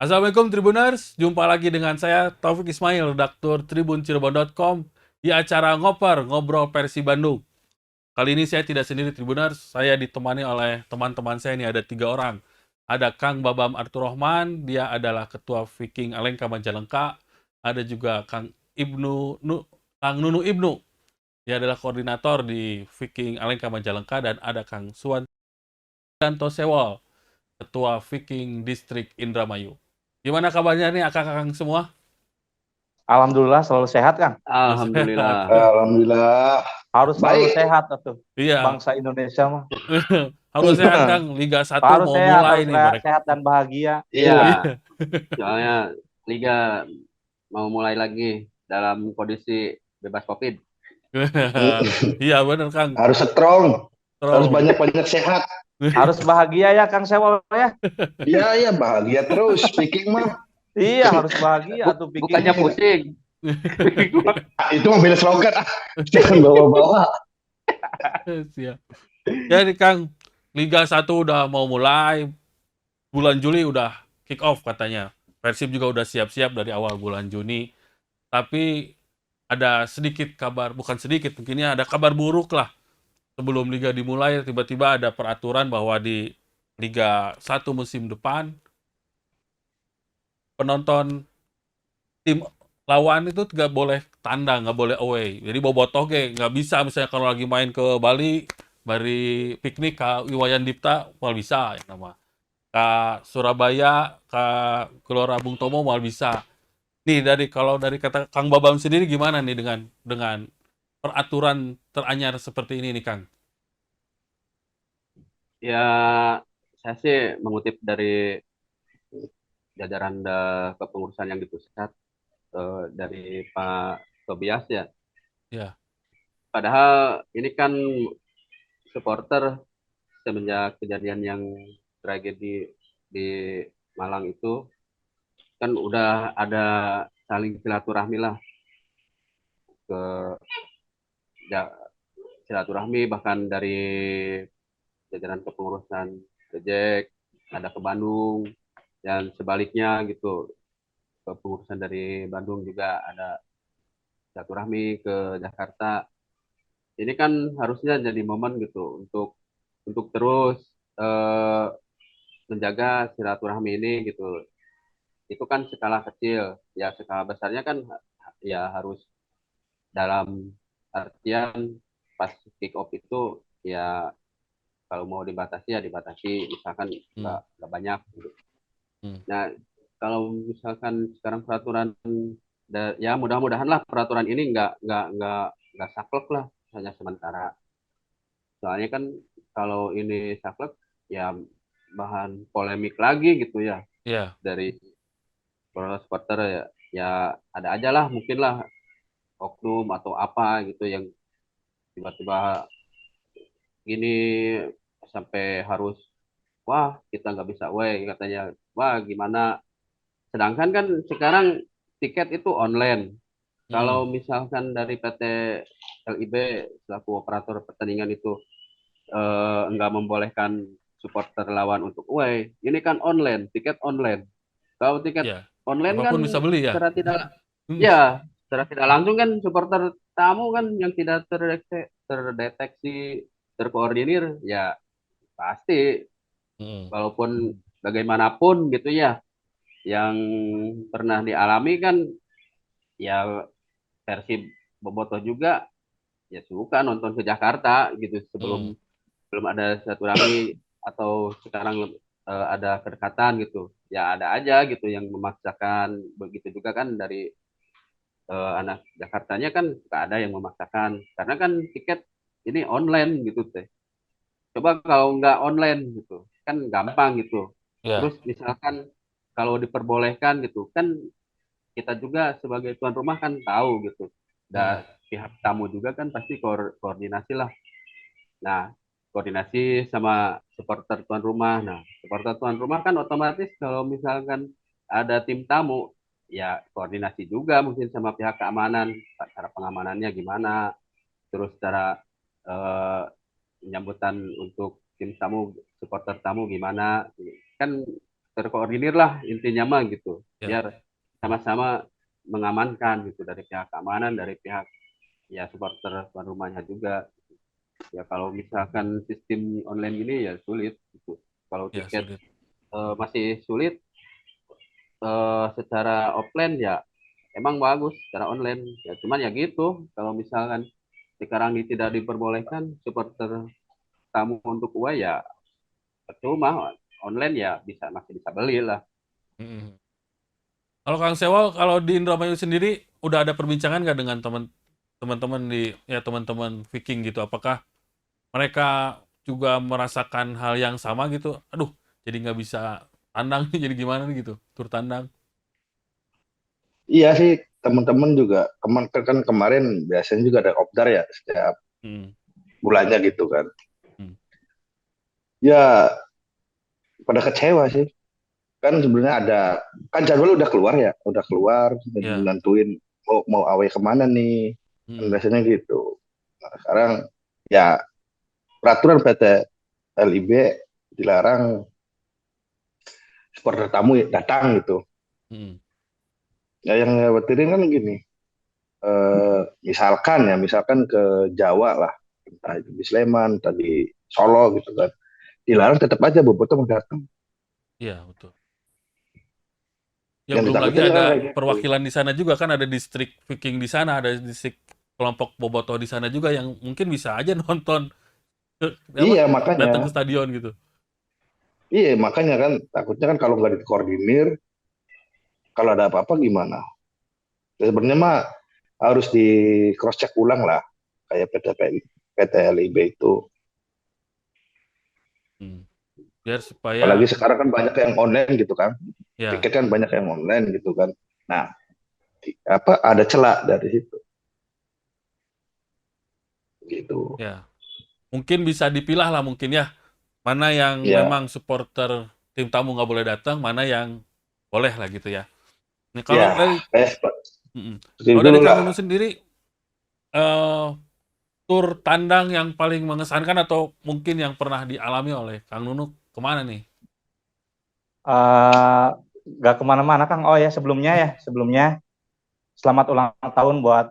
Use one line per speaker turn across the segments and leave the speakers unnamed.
Assalamualaikum Tribuners, jumpa lagi dengan saya Taufik Ismail, redaktur TribunCirebon.com di acara Ngoper, Ngobrol Persib Bandung. Kali ini saya tidak sendiri Tribuners, saya ditemani oleh teman-teman saya ini ada 3 orang. Ada Kang Babam Artur Rahman, dia adalah Ketua Viking Alengka Majalengka. Ada juga Kang Nunu Ibnu, dia adalah koordinator di Viking Alengka Majalengka. Dan ada Kang Suwanto Sewol, Ketua Viking Distrik Indramayu. Gimana kabarnya nih akang-akang semua?
Alhamdulillah selalu sehat, Kang.
Sehat.
Alhamdulillah.
Alhamdulillah.
Harus selalu
Baik.
sehat tuh.
Iya,
Bangsa Indonesia mah.
harus sehat Kang. Liga 1
Harus
mau
sehat,
mulai
harus
nih mereka.
sehat dan bahagia.
Iya.
Iya.
Soalnya Liga mau mulai lagi dalam kondisi bebas COVID.
Iya bener Kang.
Harus strong. Harus
Strong.
banyak-banyak sehat.
Harus bahagia ya, Kang Sewol ya.
Iya, iya, bahagia terus. Speaking mah.
Iya, harus bahagia tuh
Bukannya
pikirnya.
pusing.
Itu mobil slogan. Jangan bawa-bawa.
Siap. Jadi Kang, Liga 1 udah mau mulai. Bulan Juli udah kick off katanya. Persib juga udah siap-siap dari awal bulan Juni. Tapi ada sedikit kabar, bukan sedikit, mungkinnya ada kabar buruk lah. Sebelum Liga dimulai, tiba-tiba ada peraturan bahwa di Liga 1 musim depan, penonton tim lawan itu nggak boleh tandang, nggak boleh away. Jadi bobotoh ge nggak bisa, misalnya kalau lagi main ke Bali, bari piknik ke Iwayan Dipta, mal bisa ya nama. Ke Surabaya, ke Gelora Bung Tomo mal bisa. Nih kalau dari kata Kang Babam sendiri gimana nih dengan peraturan teranyar seperti ini nih Kang?
Ya, saya sih mengutip dari jajaran kepengurusan yang di pusat dari Pak Tobias ya.
Ya,
Padahal ini kan supporter semenjak kejadian yang tragedi di Malang itu kan udah ada saling silaturahmi lah ke ya, silaturahmi bahkan dari jajaran kepengurusan Rejek ada ke Bandung dan sebaliknya gitu kepengurusan dari Bandung juga ada silaturahmi ke Jakarta. Ini kan harusnya jadi momen gitu untuk terus eh, menjaga silaturahmi ini gitu. Itu kan skala kecil, ya skala besarnya kan ya harus dalam artian pas kick off itu ya kalau mau dibatasi ya dibatasi misalkan nggak banyak gitu. Nah kalau misalkan sekarang peraturan ya mudah-mudahan lah peraturan ini nggak saklek lah hanya sementara. Soalnya kan kalau ini saklek ya bahan polemik lagi gitu ya
ya,
dari para supporter ya ya ada aja lah mungkin lah oknum atau apa gitu yang tiba-tiba gini sampai harus wah kita nggak bisa weh katanya wah gimana sedangkan kan sekarang tiket itu online kalau misalkan dari PT LIB selaku operator pertandingan itu nggak membolehkan supporter lawan untuk away ini kan online tiket online kalau tiket
ya.
online kan
Siapapun bisa beli ya.
secara tidak ya secara tidak langsung kan supporter tamu kan yang tidak terdeteksi terkoordinir ya pasti walaupun bagaimanapun gitu ya yang pernah dialami kan ya versi Bobotoh juga ya suka nonton ke Jakarta gitu sebelum belum ada silaturahmi atau sekarang ada kedekatan gitu ya ada aja gitu yang memaksakan begitu juga kan dari anak Jakartanya kan nggak ada yang memaksakan karena kan tiket ini online gitu teh coba kalau nggak online gitu kan gampang gitu
Ya,
terus misalkan kalau diperbolehkan gitu kan kita juga sebagai tuan rumah kan tahu gitu dan pihak tamu juga kan pasti koordinasi lah nah koordinasi sama supporter tuan rumah nah supporter tuan rumah kan otomatis kalau misalkan ada tim tamu ya koordinasi juga mungkin sama pihak keamanan cara pengamanannya gimana terus cara eh, penyambutan untuk tim tamu supporter tamu gimana kan terkoordinir lah intinya mah gitu,
Ya.
biar sama-sama mengamankan gitu dari pihak keamanan, dari pihak ya supporter tuan rumahnya juga. Ya kalau misalkan sistem online ini ya sulit gitu. Kalau
Ya,
tiket
sulit.
masih sulit, secara offline ya emang bagus secara online. Ya cuman ya gitu, kalau misalkan sekarang ini tidak diperbolehkan supporter tamu untuk uang ya percuma, online ya masih bisa beli lah.
Mm-mm. Kalau Kang Sewal, kalau di Indramayu sendiri udah ada perbincangan nggak dengan teman-teman teman-teman Viking gitu? Apakah mereka juga merasakan hal yang sama gitu? Aduh, jadi nggak bisa tandang nih, jadi gimana nih gitu, tur tandang.
Iya sih, teman-teman juga kan kemarin biasanya juga ada kopdar ya setiap
Hmm.
bulannya gitu kan.
Hmm.
Ya pada kecewa sih. Kan sebenarnya kan jadwal udah keluar,
Ya.
nentuin mau away kemana nih. Kan
Hmm.
biasanya gitu. Nah, sekarang ya peraturan PT LIB dilarang supporter tamu datang gitu.
Hmm.
Ya yang khawatirin kan gini, misalkan ke Jawa lah, entah itu di Sleman, entah di Solo gitu kan, dilarang tetap aja bobotoh mau datang.
Iya, betul. Ya
Yang
belum lagi
ditakutin kan
ada
kayak gitu.
perwakilan di sana juga kan, ada distrik Viking di sana, ada distrik kelompok Bobotoh di sana juga yang mungkin bisa aja nonton apa
Iya makanya,
datang ke stadion gitu.
kan takutnya kan kalau nggak dikoordinir, kalau ada apa-apa gimana? Ya, sebenarnya mah harus di cross check ulang lah, kayak PT LIB itu.
Hmm. Biar
Apalagi
supaya
sekarang kan banyak yang online gitu kan,
ya,
tiket kan banyak yang online gitu kan. Nah, apa ada celah dari situ gitu.
ya mungkin bisa dipilah lah mungkin ya, mana yang
Ya,
memang supporter tim tamu nggak boleh datang, mana yang boleh lah gitu ya. Nah,
ya,
kalau dari
kayak seperti
kalau
dulu
dari Kang
lah.
Nunu sendiri, eh tur tandang yang paling mengesankan atau mungkin yang pernah dialami oleh Kang Nunu kemana nih?
Eh, nggak kemana-mana Kang. Oh ya sebelumnya selamat ulang tahun buat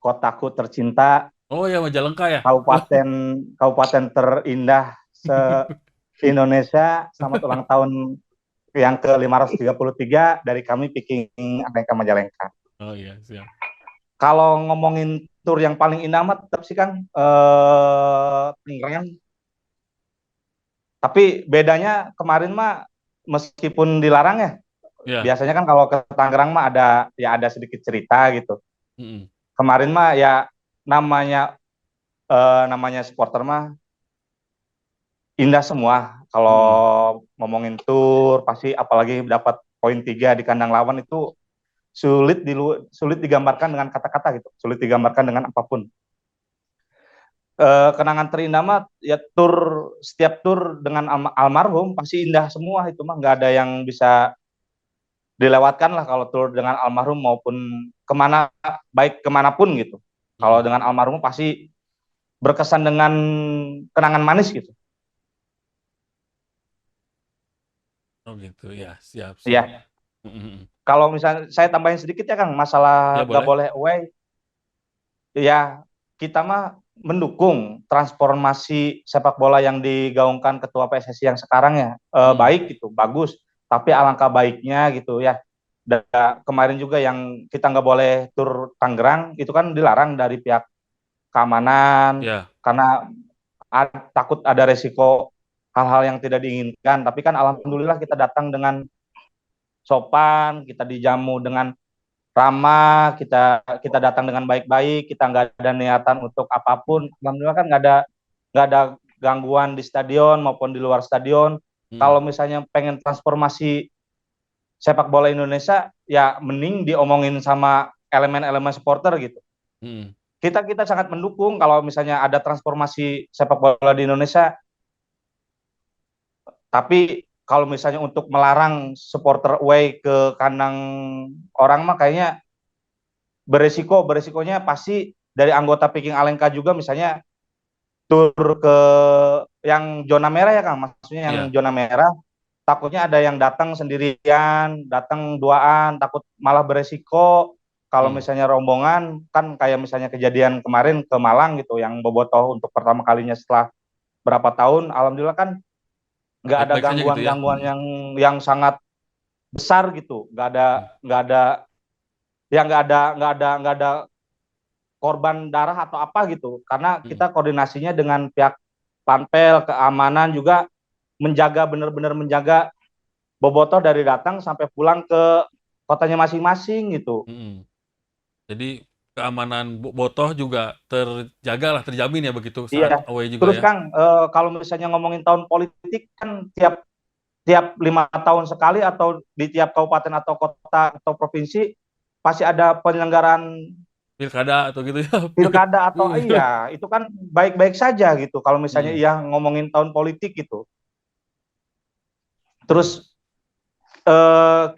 kotaku tercinta,
Oh ya, Majalengka ya?
kabupaten kabupaten terindah se Indonesia. Selamat ulang tahun yang ke-533 dari kami Viking Alengka Majalengka.
Oh iya, siap.
Kalau ngomongin tur yang paling indah mah tetap sih Kang, Tangerang. Tapi bedanya kemarin mah meskipun dilarang ya,
Ya.
biasanya kan kalau ke Tangerang mah ada sedikit cerita gitu.
Mm-mm.
Kemarin mah ya namanya supporter mah indah semua. Kalau
Mm-mm.
ngomongin tur pasti apalagi dapat poin 3 di kandang lawan itu sulit digambarkan dengan kata-kata gitu, sulit digambarkan dengan apapun. Kenangan terindah mah ya setiap tur dengan almarhum pasti indah semua, itu mah nggak ada yang bisa dilewatkan lah kalau tur dengan almarhum maupun kemana, baik kemanapun gitu. Kalau
Mm.
dengan almarhum pasti berkesan dengan kenangan manis gitu.
Oh gitu ya, siap siap.
Iya.
Mm-mm.
Kalau misalnya saya tambahin sedikit ya Kang,
Ya
masalah nggak
boleh.
boleh away, ya kita mah mendukung transformasi sepak bola yang digaungkan Ketua PSSI yang sekarang ya,
Mm.
baik gitu, bagus. Tapi alangkah baiknya gitu ya. Kemarin juga yang kita nggak boleh tur Tangerang itu kan dilarang dari pihak keamanan
Ya.
karena takut ada resiko hal-hal yang tidak diinginkan. Tapi kan alhamdulillah kita datang dengan sopan, kita dijamu dengan ramah, kita datang dengan baik-baik, kita nggak ada niatan untuk apapun. Alhamdulillah kan nggak ada gangguan di stadion maupun di luar stadion.
Mm.
Kalau misalnya pengen transformasi sepak bola Indonesia, ya mending diomongin sama elemen-elemen supporter gitu.
Mm.
Kita sangat mendukung kalau misalnya ada transformasi sepak bola di Indonesia, tapi kalau misalnya untuk melarang supporter away ke kandang orang mah kayaknya beresikonya pasti dari anggota Viking Alengka juga, misalnya tur ke yang zona merah ya Kang, maksudnya yang
Ya.
zona merah takutnya ada yang datang sendirian, datang duaan, takut malah beresiko. Kalau misalnya rombongan, kan kayak misalnya kejadian kemarin ke Malang gitu, yang bobotoh untuk pertama kalinya setelah berapa tahun, alhamdulillah kan nggak ada
Baik-baik saja gitu ya.
gangguan-gangguan yang sangat besar gitu, nggak ada korban darah atau apa gitu, karena kita koordinasinya dengan pihak Panpel, keamanan juga benar-benar menjaga bobotoh dari datang sampai pulang ke kotanya masing-masing gitu.
Jadi keamanan botoh juga terjaga lah, terjamin ya begitu saat
Iya.
away juga
Terus
ya.
Kang, kalau misalnya ngomongin tahun politik kan tiap 5 tahun sekali atau di tiap kabupaten atau kota atau provinsi pasti ada penyelenggaraan
Pilkada atau gitu ya.
pilkada atau iya, itu kan baik-baik saja gitu kalau misalnya iya ngomongin tahun politik gitu. Terus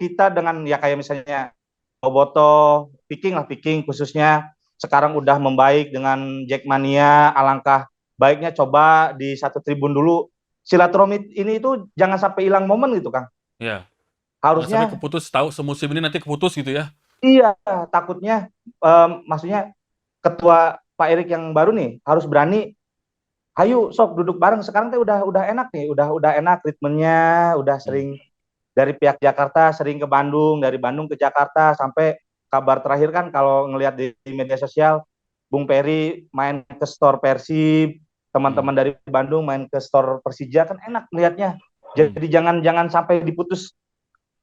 kita dengan ya kayak misalnya Bobotoh, Viking khususnya sekarang udah membaik dengan Jackmania, alangkah baiknya coba di satu tribun dulu. Silaturahmi ini itu jangan sampai hilang momen gitu, Kang.
Ya. Sampai
Harusnya
keputus, tahu semusim ini nanti keputus gitu ya.
iya, takutnya maksudnya ketua Pak Erik yang baru nih harus berani, ayo sok duduk bareng. Sekarang teh udah enak nih, udah enak ritmenya, udah sering dari pihak Jakarta sering ke Bandung, dari Bandung ke Jakarta, sampai kabar terakhir kan kalau ngelihat di media sosial, Bung Peri main ke store Persib, teman-teman dari Bandung main ke store Persija, kan enak melihatnya. Jadi jangan sampai diputus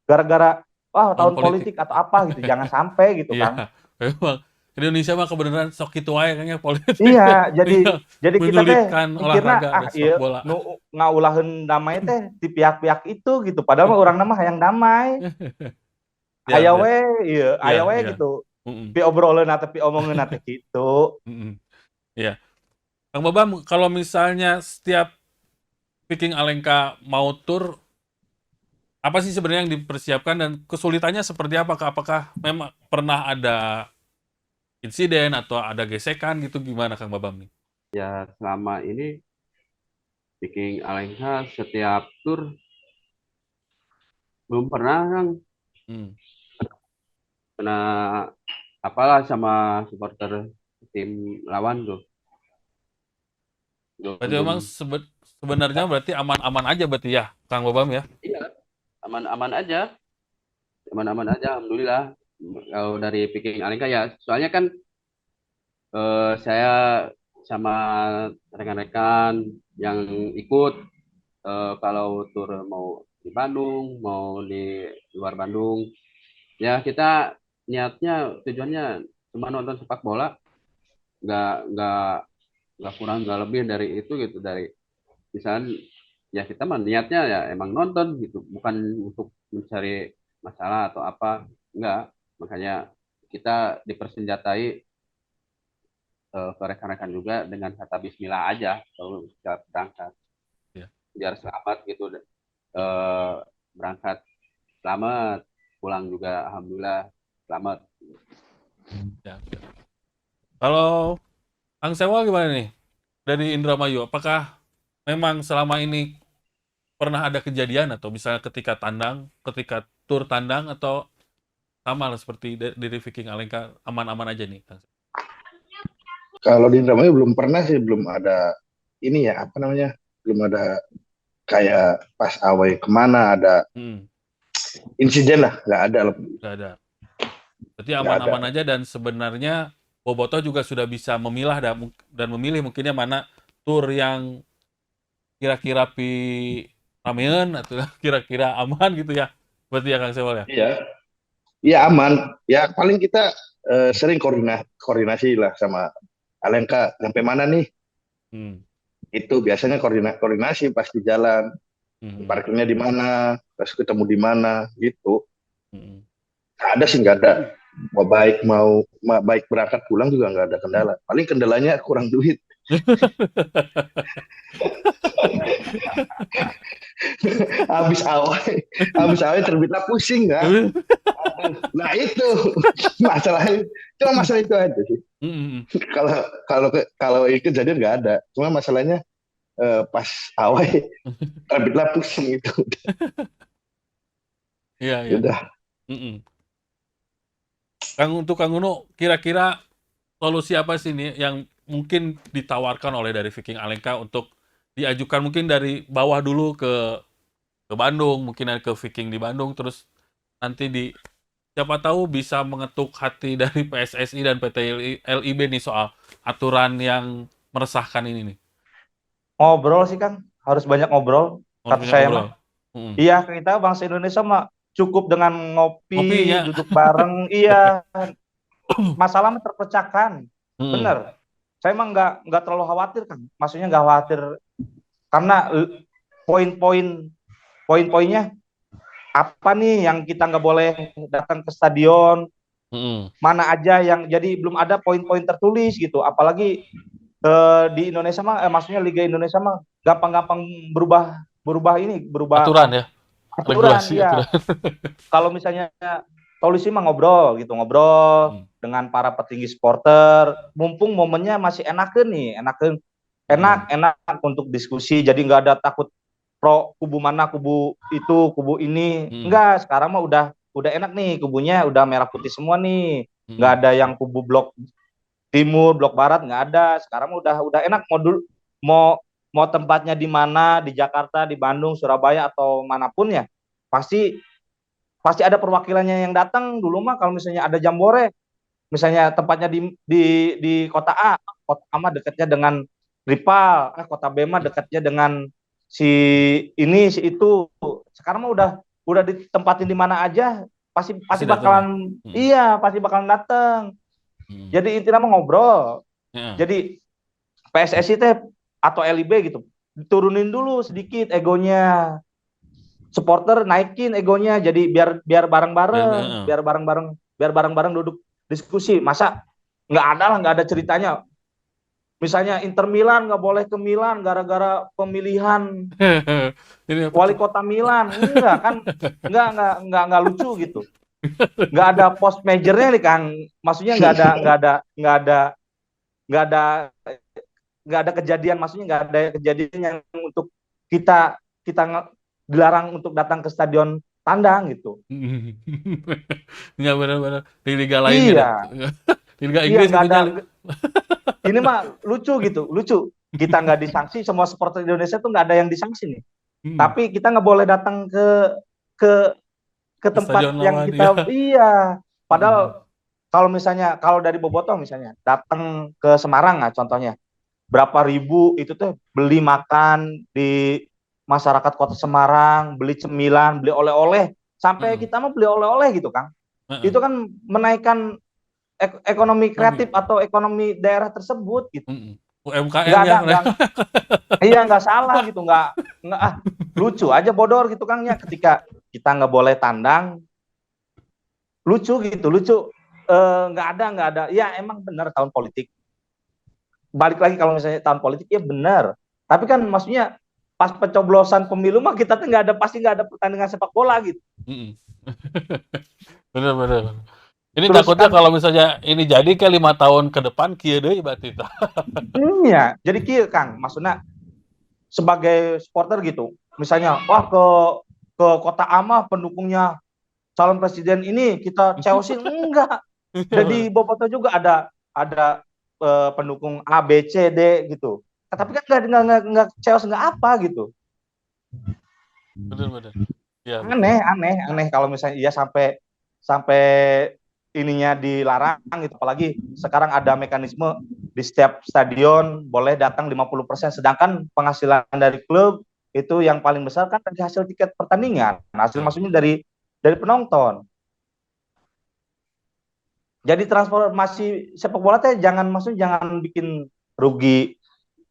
gara-gara tahun politik atau apa gitu, jangan sampai gitu kan.
Iya, memang Indonesia mah kebenaran sok kitu wae kayaknya politik.
Iya, jadi kita teh
menyulitkan
mikirna
olahraga dan sepak
iya
bola.
nu ngaulaheun damai teh di pihak-pihak itu gitu. Padahal mah urang mah hayang damai.
Ya,
Aya
ya.
we ieu, aya we
Iya.
gitu. Pi obroleunna teh pi omongeunna teh kitu.
Iya. Kang Babam, kalau misalnya setiap Viking Alengka mau tur, apa sih sebenarnya yang dipersiapkan dan kesulitannya seperti apa? Apakah memang pernah ada insiden atau ada gesekan gitu, gimana Kang Babam nih?
Ya selama ini Viking Alengka setiap tur belum pernah Kang kena apalah sama supporter tim lawan tuh.
Berarti memang sebenarnya berarti aman-aman aja berarti ya, Kang Babam ya?
Iya, aman-aman aja. Aman-aman aja, alhamdulillah. Kalau dari Viking Alengka ya, soalnya kan saya sama rekan-rekan yang ikut kalau tur mau di Bandung, mau di luar Bandung, ya kita niatnya tujuannya cuma nonton sepak bola, nggak kurang nggak lebih dari itu gitu, dari misalnya ya kita mah niatnya ya emang nonton gitu, bukan untuk mencari masalah atau apa, enggak. Makanya kita dipersenjatai ke rekan-rekan juga dengan kata Bismillah aja kalau kita berangkat, biar selamat gitu. Berangkat selamat, pulang juga alhamdulillah selamat.
Ya. Kalau Kang Sewa gimana nih dari Indramayu? Apakah memang selama ini pernah ada kejadian atau misalnya ketika tur tandang atau sama lah seperti dari Viking Alengka aman-aman aja nih, Kang?
Kalau di Indramayu belum pernah sih, belum ada ini ya, apa namanya, belum ada kayak pas away kemana ada insiden lah, nggak ada.
Nggak ada. Berarti aman-aman aja, dan sebenarnya Bobotoh juga sudah bisa memilah dan memilih mungkinnya mana tur yang kira-kira ramean atau kira-kira aman gitu ya. Berarti ya Kang Sewal ya?
Iya. Iya aman. Ya paling kita sering koordinasi lah sama Alengka, sampai mana nih? Itu biasanya koordinasi pas di jalan. Parkirnya di mana, terus ketemu di mana, gitu. Ada sih, nggak ada. Mau baik berangkat pulang juga nggak ada kendala. Paling kendalanya kurang duit. habis awal terbitlah pusing kan. Nah itu masalahnya, cuma masalah itu aja sih. Kalau kejadian nggak ada, cuma masalahnya pas awal terbitlah pusing itu.
Iya, iya.
Udah.
Mm-mm. Untuk Kang Uno, kira-kira solusi apa sih nih yang mungkin ditawarkan oleh dari Viking Alengka untuk diajukan mungkin dari bawah dulu ke Bandung, mungkin ke Viking di Bandung, terus nanti siapa tahu bisa mengetuk hati dari PSSI dan PT LIB nih soal aturan yang meresahkan ini nih.
Ngobrol sih Kang, harus banyak ngobrol.
Harus
Kata
banyak
saya
ngobrol.
mah,
Mm.
iya kita bangsa Indonesia mah cukup dengan ngopi,
Ngopinya.
duduk bareng. Iya, masalahnya terpecahkan.
Mm.
Bener. Saya emang nggak terlalu khawatir kan. Maksudnya nggak khawatir karena poin-poin poin-poinnya apa nih yang kita nggak boleh datang ke stadion,
Mm.
mana aja yang jadi belum ada poin-poin tertulis gitu. Apalagi di Indonesia mah, maksudnya Liga Indonesia mah gampang-gampang berubah berubah
Aturan ya,
aturan.
regulasi
Iya,
aturan.
kalau misalnya solusi mah ngobrol gitu, ngobrol
Mm.
dengan para petinggi supporter, mumpung momennya masih enakeun nih,
Mm.
enak untuk diskusi, jadi nggak ada takut pro kubu mana, kubu itu, kubu ini,
Mm.
enggak. Sekarang mah udah enak nih, kubunya udah merah putih semua nih, nggak
Mm.
ada yang kubu blok timur, blok barat, nggak ada. Sekarang mah udah enak, mau mau tempatnya di mana, di Jakarta, di Bandung, Surabaya atau manapun ya, pasti pasti ada perwakilannya yang datang. Dulu mah kalau misalnya ada jambore, misalnya tempatnya kota A mah dekatnya dengan rival, kota B mah dekatnya dengan si ini si itu. Sekarang mah udah ditempatin di mana aja, pasti
Pasti
pasti
datang ya.
bakalan,
Mm.
iya pasti bakalan datang.
Mm.
Jadi intinya mah ngobrol.
Ya.
Jadi PSSI teh atau LIB gitu, turunin dulu sedikit egonya, supporter naikin egonya, jadi biar bareng-bareng,
Dan,
biar bareng-bareng duduk diskusi. Masa nggak ada ceritanya, misalnya Inter Milan nggak boleh ke Milan gara-gara pemilihan
Ini apa
wali
tuh?
kota Milan, enggak kan, nggak lucu gitu. Nggak ada post majornya nih Kang, maksudnya nggak ada nggak ada kejadian, maksudnya nggak ada kejadian yang untuk kita kita dilarang untuk datang ke stadion tandang gitu.
Nggak benar-benar di liga lainnya dah.
Iya,
Di liga
iya
Inggris
nggak
gitu
ada.
nya.
Ini mah lucu gitu, lucu. Kita nggak disanksi, semua supporter Indonesia tuh nggak ada yang disanksi nih.
Hmm.
Tapi kita nggak boleh datang ke ke
Ke
tempat
stadion
yang
lawan ya.
kita, iya.
Hmm.
Padahal kalau dari Bobotoh misalnya datang ke Semarang, nah contohnya berapa ribu itu tuh beli makan di masyarakat kota Semarang, beli cemilan, beli oleh-oleh, sampai
Hmm.
kita mah beli oleh-oleh gitu Kang.
Heeh.
Itu kan menaikkan ekonomi
Ekonomi.
kreatif atau ekonomi daerah tersebut gitu.
Mm-mm. UMKM
Nggak
ya.
ada, iya nggak salah gitu, nggak lucu aja bodor gitu Kang ya, ketika kita nggak boleh tandang, lucu gitu, lucu. Nggak ada, ya emang benar tahun politik, balik lagi kalau misalnya tahun politik ya benar, tapi kan maksudnya pas pencoblosan pemilu mah kita tuh pasti nggak ada pertandingan sepak bola gitu.
Mm-mm. Benar-benar. Ini
Terus
takutnya
kan,
kalau misalnya ini jadi ke 5 tahun ke depan kieu deui berarti tah.
ya jadi kia Kang, maksudnya sebagai supporter gitu, misalnya wah ke kota Amah pendukungnya calon presiden ini kita Chelsea, enggak. Jadi Boboto juga ada pendukung A B C D gitu, tapi kan nggak Chelsea nggak apa gitu.
Benar-benar. Ya, betul.
Aneh kalau misalnya iya sampai sampai ininya dilarang gitu. Apalagi sekarang ada mekanisme di setiap stadion boleh datang 50%, sedangkan penghasilan dari klub itu yang paling besar kan dari hasil tiket pertandingan. Hasil
Ya.
maksudnya dari penonton. Jadi transformasi sepak bola teh jangan bikin rugi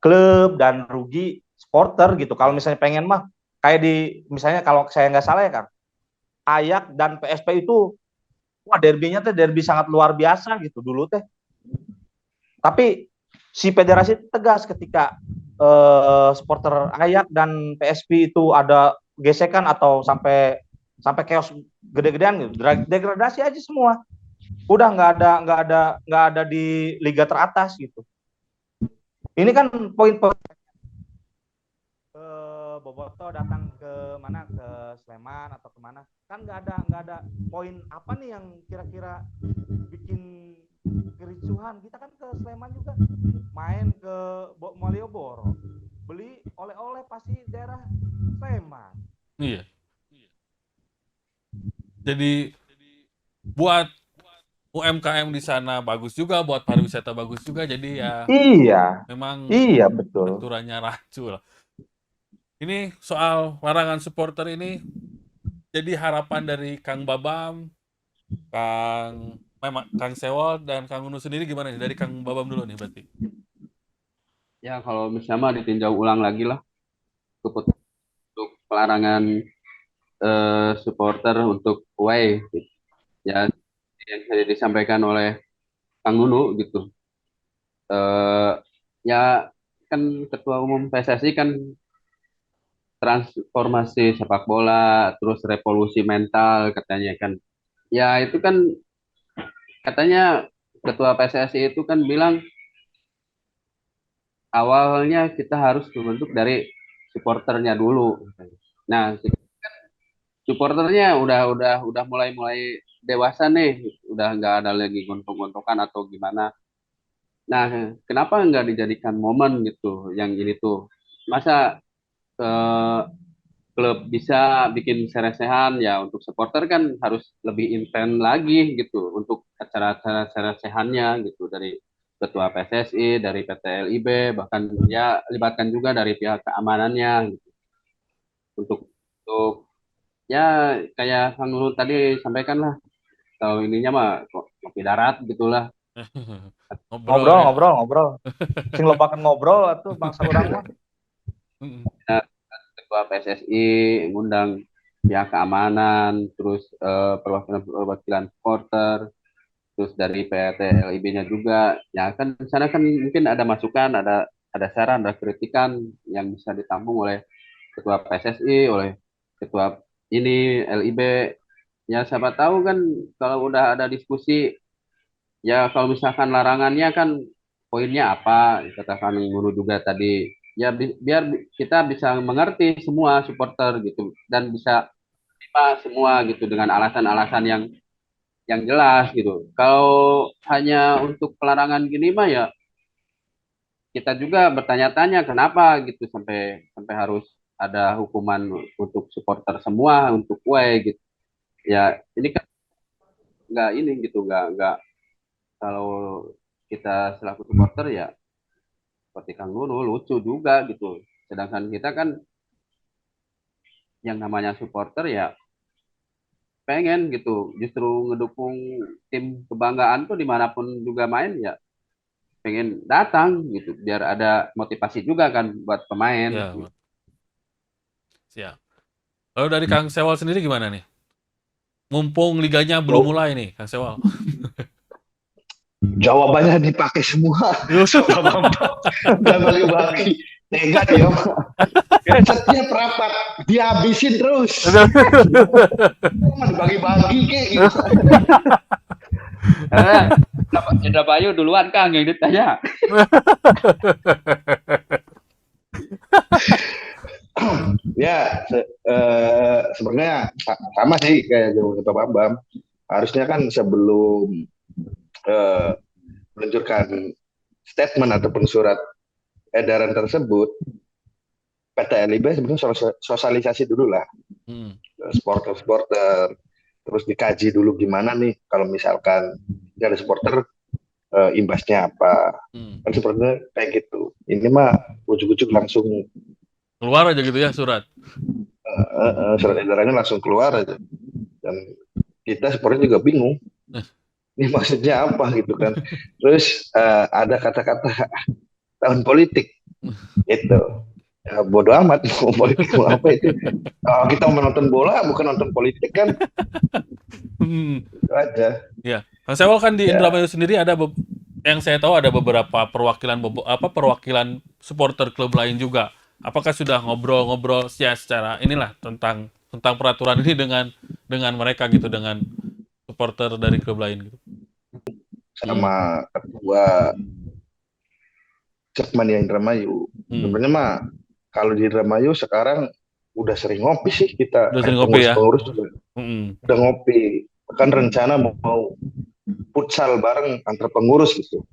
klub dan rugi supporter gitu. Kalau misalnya pengen mah kayak misalnya kalau saya nggak salah ya Kang, Ayak dan PSP itu, wah derbynya teh derby sangat luar biasa gitu dulu teh. Tapi si federasi tegas ketika supporter Ayak dan PSP itu ada gesekan atau sampai chaos gede-gedean gitu, degradasi aja semua. Udah nggak ada di liga teratas gitu. Ini kan poin-poin Boboto datang ke mana, ke Sleman atau kemana, kan nggak ada poin apa nih yang kira-kira bikin kericuhan. Kita kan ke Sleman juga main ke Malioboro, beli oleh-oleh pasti daerah Sleman.
Iya. Jadi buat UMKM di sana bagus juga, buat pariwisata bagus juga. Jadi ya
Iya,
memang
iya betul.
aturannya rancu lah. Ini soal larangan supporter ini jadi harapan dari Kang Babam, Kang Sewol, dan Kang Unu sendiri gimana nih? Dari Kang Babam dulu nih berarti.
Ya kalau misalnya mah ditinjau ulang lagi lah untuk pelarangan supporter untuk away gitu. Ya yang tadi disampaikan oleh Kang Nunu gitu. Ya kan Ketua Umum PSSI kan transformasi sepak bola, terus revolusi mental katanya kan. Ya itu kan katanya Ketua PSSI itu kan bilang awalnya kita harus membentuk dari supporternya dulu. Nah, supporternya udah mulai dewasa nih, udah nggak ada lagi gontok-gontokan atau gimana. Nah, kenapa nggak dijadikan momen gitu, yang ini tuh, masa eh, klub bisa bikin seresehan ya untuk supporter kan harus lebih intens lagi gitu untuk acara-acara seresehannya gitu dari ketua PSSI, dari PT LIB, bahkan ya libatkan juga dari pihak keamanannya gitu. untuk ya kayak Kang Nurul tadi sampaikan lah, kalau ininya mah kopi darat gitulah.
Ngobrol
Ngobrol,
ya.
ngobrol, ngobrol. Sing lobakan ngobrol atuh bangsa urang mah.
Nah, ketua PSSI ngundang pihak keamanan, terus perwakilan supporter, terus dari PT LIB-nya juga. Ya kan di sana kan mungkin ada masukan, ada saran, ada kritikan yang bisa ditampung oleh ketua PSSI, oleh ketua ini LIB. Ya siapa tahu kan kalau udah ada diskusi, ya kalau misalkan larangannya kan poinnya apa, katakan guru juga tadi. Ya biar kita bisa mengerti semua supporter gitu dan bisa terima semua gitu dengan alasan-alasan yang jelas gitu. Kalau hanya untuk pelarangan gini mah ya kita juga bertanya-tanya kenapa gitu sampai sampai harus ada hukuman untuk supporter semua untuk away gitu. Ya ini kan nggak ini gitu, nggak kalau kita selaku supporter ya seperti Kang Nunu lucu juga gitu. Sedangkan kita kan yang namanya supporter ya pengen gitu justru ngedukung tim kebanggaan tuh dimanapun juga main ya pengen datang gitu biar ada motivasi juga kan buat pemain.
Ya, siap. Lalu dari Kang Sewol sendiri gimana nih? Mumpung liganya belum mulai nih, Kang Sewol.
Jawabannya dipakai semua sama Bambang dan bagi-bagi. Tega dia mah. Setiap rapat dihabisin terus. Cuma dibagi-bagi kayak gitu.
Indra Bayu duluan Kang yang ditanya.
Ya, sebenarnya sama sih kayak Ketua Bambam. Harusnya kan sebelum meluncurkan statement ataupun surat edaran tersebut, PT LIB sebenarnya sosialisasi dulu lah, supporter-supporter, terus dikaji dulu gimana nih kalau misalkan ada supporter imbasnya apa, kan sepertinya kayak gitu. Ini mah ujuk-ujuk langsung
Keluar aja gitu ya surat.
surat edarannya langsung keluar aja, dan kita supporter juga bingung. Ini maksudnya apa gitu kan? Terus ada kata-kata tahun politik itu. Ya, bodoh amat mau politik mau apa itu. Kita mau nonton bola bukan nonton politik kan. Itu aja.
Ya, Kang Sewol kan di
Ya.
Indramayu sendiri ada yang saya tahu ada beberapa perwakilan supporter klub lain juga. Apakah sudah ngobrol-ngobrol secara inilah tentang peraturan ini dengan mereka gitu, dengan supporter dari klub lain gitu?
Sama ketua Jakmania Indramayu. Sebenarnya mah kalau di Indramayu sekarang udah sering ngopi sih kita.
Udah sering ngopi ya?
Pengurus juga udah ngopi. Bahkan rencana mau futsal bareng antar pengurus gitu.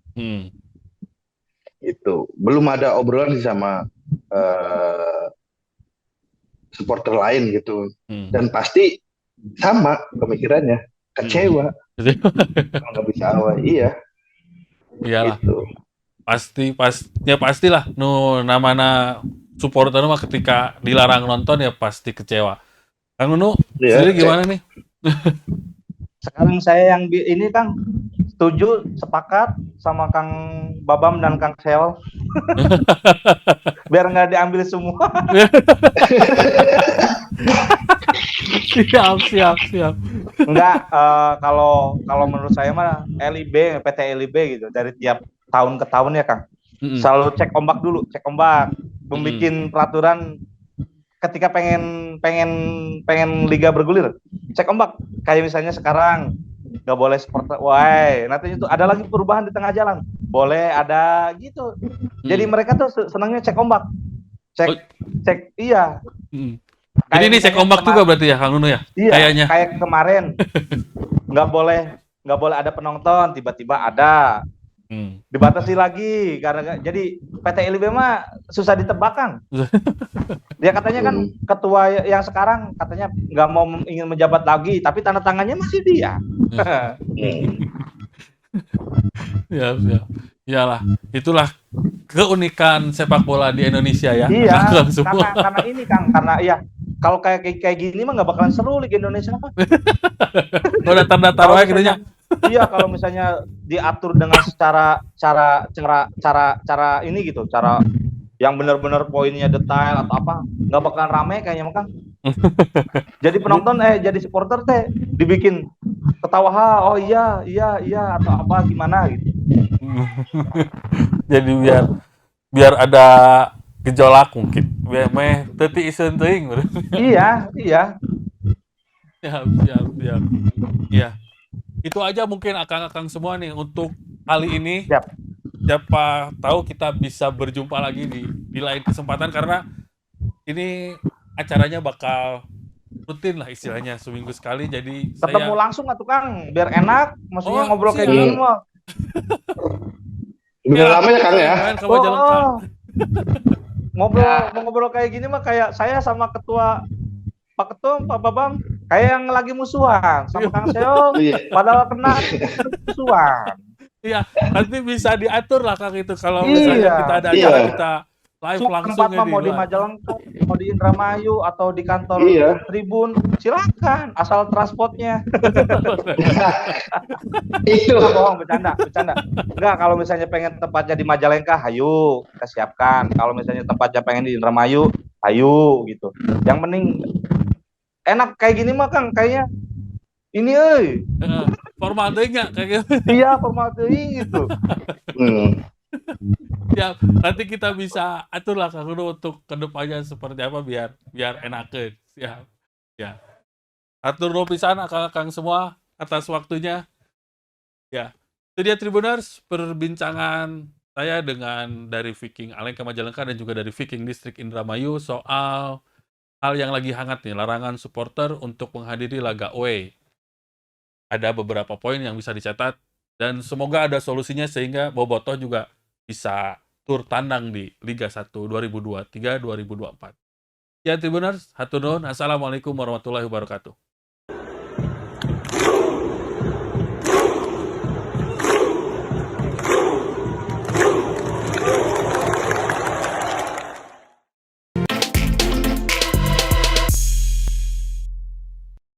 Itu belum ada obrolan sih sama supporter lain gitu. Dan pasti sama pemikirannya, kecewa. Kalau nggak bisa awal, iya.
Iyalah.
Gitu.
Pastilah namana supporter mah ketika dilarang nonton ya pasti kecewa. Kang Nunu sendiri gimana nih?
Sekarang saya yang ini Kang setuju, sepakat sama Kang Babam dan Kang Sel. Biar nggak diambil semua.
Siap.
Enggak, kalau menurut saya mah PT LIB gitu dari tiap tahun ke tahun ya Kang. Selalu cek ombak dulu, membuat peraturan ketika pengen liga bergulir, cek ombak. Kayak misalnya sekarang nggak boleh supporter, nanti itu ada lagi perubahan di tengah jalan, boleh ada gitu. Jadi mereka tuh senangnya cek ombak, cek iya.
Jadi ini cek ombak juga berarti ya Kang Nunu ya?
Iya,
kayaknya.
Kayak kemarin nggak boleh ada penonton, tiba-tiba ada. Dibatasi lagi karena jadi PT LIB mah susah ditebak. Dia katanya kan ketua yang sekarang katanya nggak mau ingin menjabat lagi, tapi tanda tangannya masih dia.
Ya. Iyalah, itulah keunikan sepak bola di Indonesia ya.
Iya, karena ini Kang, karena ya kalau kayak gini mah nggak bakalan seru Liga Indonesia mah.
Kalau datar-datar aja gitu nya.
Iya, kalau misalnya diatur dengan cara ini gitu, cara yang benar-benar poinnya detail atau apa, nggak bakalan rame kayaknya Kang. Jadi penonton jadi supporter teh dibikin ketawa, oh iya atau apa gimana gitu.
Jadi biar ada gejolak mungkin. Biar teuti iseun teuing.
Iya.
Siap. Iya. Itu aja mungkin akang-akang semua nih untuk kali ini.
Siap.
Siapa tahu kita bisa berjumpa lagi di lain kesempatan karena ini acaranya bakal rutin lah istilahnya seminggu sekali. Jadi
ketemu langsung atuh Kang, biar enak. Maksudnya ngobrol kayak gini mah.
Udah lama ya Kang ya?
Ngobrol kayak gini mah kayak saya sama Pak Ketum, Pak Babam, kayak yang lagi musuhan sama Kang Seo, padahal kena musuhan.
Iya, nanti bisa diatur lah Kang itu kalau misalnya kita ada acara kita live langsung
tempat mah mau di Majalengka, mau di Indramayu atau di kantor Tribun, silakan asal transportnya. Itu bohong, bercanda. Enggak, kalau misalnya pengen tempatnya di Majalengka, hayu kita siapkan. Kalau misalnya tempatnya pengen di Indramayu, hayu gitu. Yang penting enak kayak gini mah Kang, kayaknya ini
formal deui nya kayak gitu.
Iya, formal deui gitu.
Ya, nanti kita bisa atur lah Kang Nunu untuk kedepannya seperti apa biar enakeun. Siap. Ya. Atur nuhun pisan akang-akang semua atas waktunya. Ya. Itu dia Tribuners perbincangan saya dengan dari Viking Alengka Majalengka dan juga dari Viking Distrik Indramayu soal hal yang lagi hangat nih, larangan supporter untuk menghadiri laga away. Ada beberapa poin yang bisa dicatat dan semoga ada solusinya sehingga Bobotoh juga bisa tur tandang di Liga 1 2023-2024. Ya Tribuners, hatur nuhun. Assalamualaikum warahmatullahi wabarakatuh.